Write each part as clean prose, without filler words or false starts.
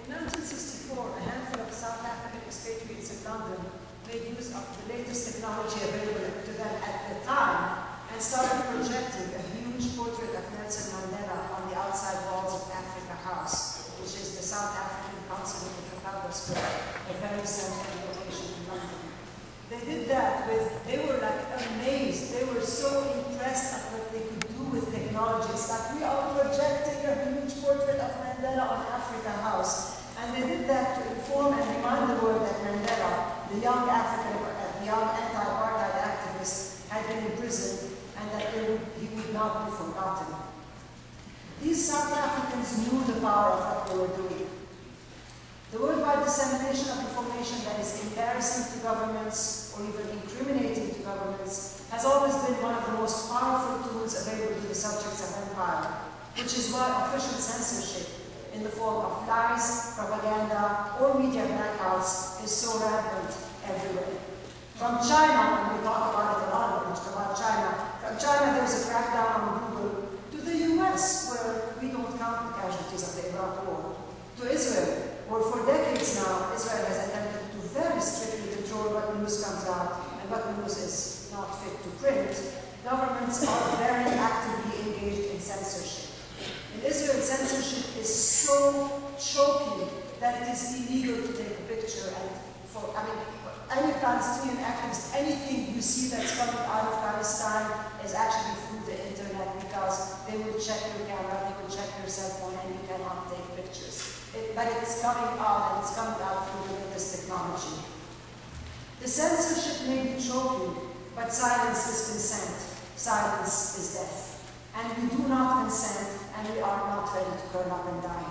In 1964, a handful of South African expatriates in London made use of the latest technology available to them at the time and started projecting a huge portrait of Nelson Mandela on the outside walls of Africa House, which is the South African consulate in Trafalgar Square, a very central location in London. They did that they were like amazed. They were so impressed at what they could do with technology. It's like, we are projecting a huge portrait of Mandela on Africa House. And they did that to inform and remind the world that Mandela, the young anti-apartheid activist, had been imprisoned and that he would not be forgotten. These South Africans knew the power of what they were doing. The worldwide dissemination of information that is embarrassing to governments or even incriminating to governments has always been one of the most powerful tools available to the subjects of empire, which is why official censorship in the form of lies, propaganda, or media blackouts is so rampant everywhere. From China, and we talk about it a lot about China, from China there's a crackdown on Google, to the US, where we don't count the casualties of the Iraq War, to Israel, where for decades now, Israel has attempted to very strictly control what news comes out and what news is not fit to print. Governments are very actively engaged in censorship. In Israel, censorship is so choking that it is illegal to take a picture. And any Palestinian activist, anything you see that's coming out of Palestine is actually through the internet, because they will check your camera, they will check your cell phone, and you cannot take pictures. But it's coming out, and it's coming out through the latest technology. The censorship may be choking, but silence is consent. Silence is death. And we do not consent, and we are not ready to curl up and die.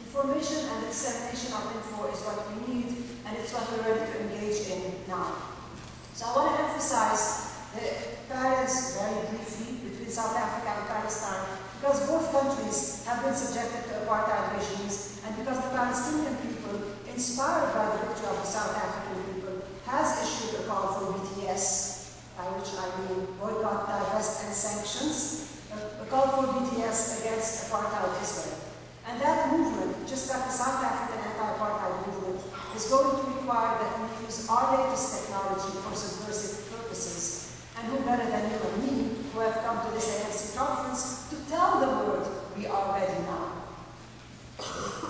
Information and the dissemination of info is what we need, and it's what we're ready to engage in now. So I want to emphasize the parallels very briefly between South Africa and Palestine, because both countries have been subjected to apartheid regimes, and because the Palestinian people, inspired by the victory of the South African people, has issued a call for BDS, by which I mean boycott, divest, and sanctions, a call for BDS against apartheid Israel. And that movement, just like the South African anti-apartheid movement, is going to require that we use our latest technology for subversive purposes. And who better than you and me, who have come to this ANC conference, to tell the world we are ready now.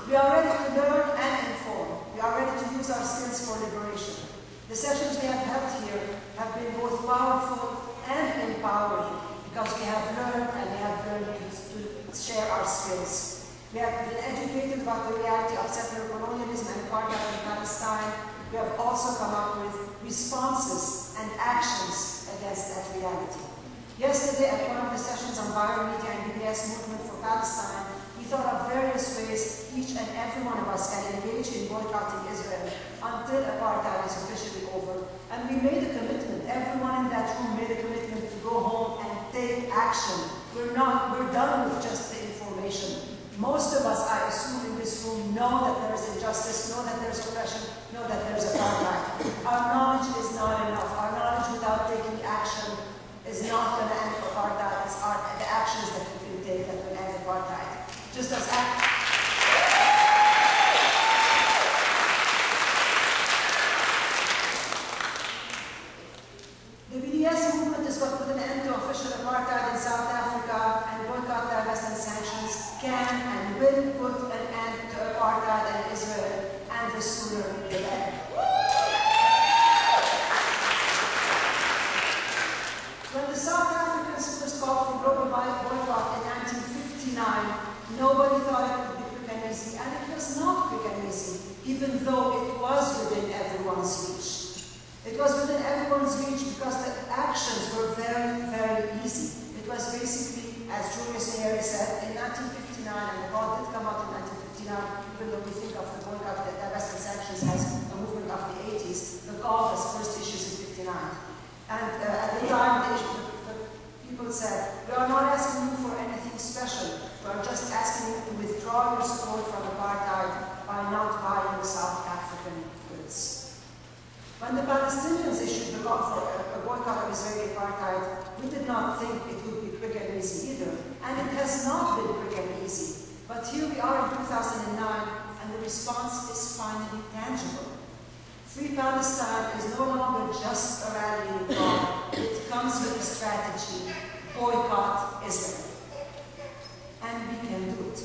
We are ready to learn and inform. We are ready to use our skills for liberation. The sessions we have held here have been both powerful and empowering, because we have learned and we have learned to share our skills. We have been educated about the reality of settler colonialism and apartheid in Palestine. We have also come up with responses and actions against that reality. Yesterday, at one of the sessions on viral media and BDS movement for Palestine, we thought of various ways each and every one of us can engage in boycotting Israel until apartheid is officially over. And we made a commitment. Everyone in that room made a commitment to go home and take action. We're done with just the information. Most of us, I assume, in this room know that there is injustice, know that there's oppression, know that there's apartheid. Our knowledge is not enough. Our knowledge without taking action is not going to end apartheid. It's the actions that we can take that will end apartheid. Just as the BDS movement is what put an end to official apartheid in South Africa, and boycott, divest, and sanctions can and will put an end to apartheid in Israel, and the sooner the better. When the South Africans first called for global boycott in 1959, nobody thought it would be quick and easy, and it was not quick and easy, even though it was within everyone's reach. It was within everyone's reach because the actions were very, very easy. It was basically, as Julius Nyerere said, in 1959, and the law did come out in 1959, even though we think of the boycott, the divest, and sanctions as a movement of the 80s, the law was first issued in 59. And at the time, the people said, we are not asking you for anything special. We are just asking you to withdraw your support from apartheid by not buying South African goods. When the Palestinians issued the call for a boycott of Israeli we did not think it would be quick and easy either, and it has not been quick and easy. But here we are in 2009, and the response is finally tangible. Free Palestine is no longer just a rallying cry. It comes with a strategy: boycott Israel. And we can do it.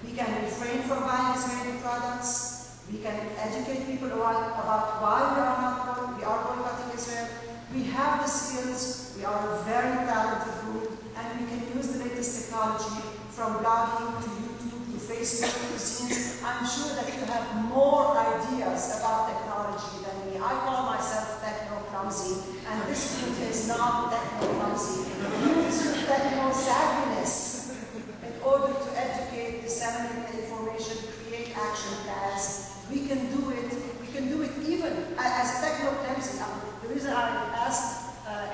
We can refrain from buying Israeli products. We can educate people about why we are boycotting Israel. We have the skills. We are a very talented group, and we can use the latest technology, from blogging to YouTube to Facebook to scenes. I'm sure that you have more ideas about technology than me. I call myself techno-clumsy, and this group is not techno-clumsy. Use your techno-savviness in order to educate, disseminate information, create action plans. We can do it. We can do it even as a techno-clumsy. The reason I asked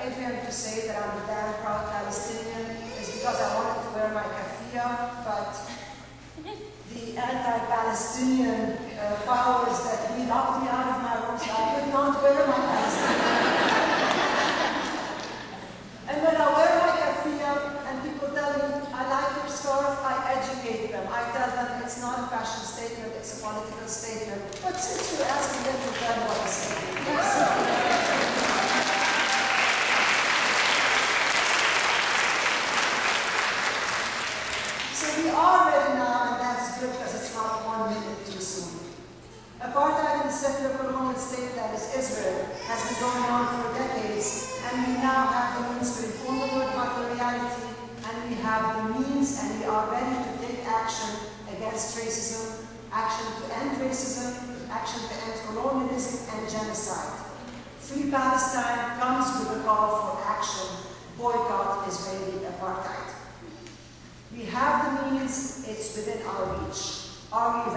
Adrian to say that I'm a damn proud Palestinian is because I wanted to wear my keffiyeh, but the anti-Palestinian powers that we locked me out of my room, so I could not wear my Palestinian. And when I wear my keffiyeh and people tell me, I like your scarf, I educate them. I tell them it's not a fashion statement, it's a political statement. But since you're asking them to tell me what a statement is. So we are ready now, and that's good because it's not 1 minute too soon. Apartheid in the secular colonial state that is Israel has been going on for decades, and we now have the means to inform the world about the reality, and we have the means, and we are ready to take action against racism, action to end racism, action to end colonialism and genocide. Free Palestine comes with a call for action: boycott Israeli apartheid. We have the means, it's within our reach. Are we